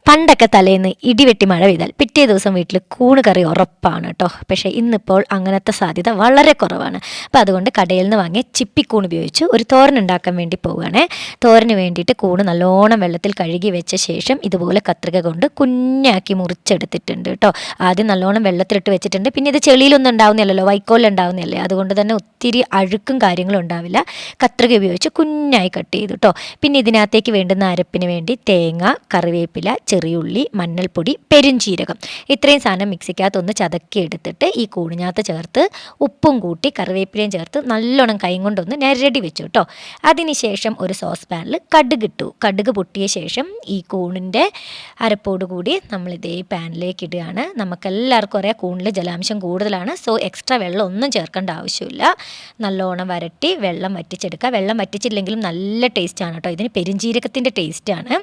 പണ്ടൊക്കെ തലേന്ന് ഇടിവെട്ടി മഴ പെയ്താൽ പിറ്റേ ദിവസം വീട്ടിൽ കൂണ് കറി ഉറപ്പാണ് കേട്ടോ. പക്ഷേ ഇന്നിപ്പോൾ അങ്ങനത്തെ സാധ്യത വളരെ കുറവാണ്. അപ്പോൾ അതുകൊണ്ട് കടയിൽ നിന്ന് വാങ്ങിയ ചിപ്പിക്കൂൺ ഉപയോഗിച്ച് ഒരു തോരൻ ഉണ്ടാക്കാൻ വേണ്ടി പോവുകയാണേ. തോരന് വേണ്ടിയിട്ട് കൂണ് നല്ലോണം വെള്ളത്തിൽ കഴുകി വെച്ച ശേഷം ഇതുപോലെ കത്രിക കൊണ്ട് കുഞ്ഞാക്കി മുറിച്ചെടുത്തിട്ടുണ്ട് കേട്ടോ. ആദ്യം നല്ലോണം വെള്ളത്തിലിട്ട് വെച്ചിട്ടുണ്ട്. പിന്നെ ഇത് ചെളിയിലൊന്നും ഉണ്ടാവുന്നില്ലല്ലോ, വൈക്കോലുണ്ടാവുന്നില്ലേ, അതുകൊണ്ട് തന്നെ ഒത്തിരി അഴുക്കും കാര്യങ്ങളും ഉണ്ടാവില്ല. കത്രിക ഉപയോഗിച്ച് കുഞ്ഞായി കട്ട് ചെയ്തു കേട്ടോ. പിന്നെ ഇതിനകത്തേക്ക് വേണ്ടുന്ന അരപ്പിന് വേണ്ടി തേങ്ങ, കറിവേപ്പില, ചെറിയുള്ളി, മഞ്ഞൾപ്പൊടി, പെരുംജീരകം, ഇത്രയും സാധനം മിക്സിക്കകത്തൊന്ന് ചതക്കി എടുത്തിട്ട് ഈ കൂണിനകത്ത് ചേർത്ത് ഉപ്പും കൂട്ടി കറിവേപ്പിലയും ചേർത്ത് നല്ലോണം കൈ കൊണ്ടൊന്ന് ഞെരടി വെച്ചു കേട്ടോ. അതിനുശേഷം ഒരു സോസ് പാനിൽ കടുക് ഇട്ടു. കടുക് പൊട്ടിയ ശേഷം ഈ കൂണിൻ്റെ അരപ്പോട് കൂടി നമ്മൾ ഇതേ പാനിലേക്ക് ഇടുകയാണ്. നമുക്കെല്ലാവർക്കും അറിയാം കൂണിൽ ജലാംശം കൂടുതലാണ്. സോ എക്സ്ട്രാ വെള്ളം ഒന്നും ചേർക്കേണ്ട ആവശ്യമില്ല. നല്ലോണം വരട്ടി വെള്ളം വറ്റിച്ചെടുക്കുക. വെള്ളം വറ്റിച്ചില്ലെങ്കിലും നല്ല ടേസ്റ്റാണ് കേട്ടോ. ഇതിന് പെരുംജീരകത്തിൻ്റെ ടേസ്റ്റാണ്.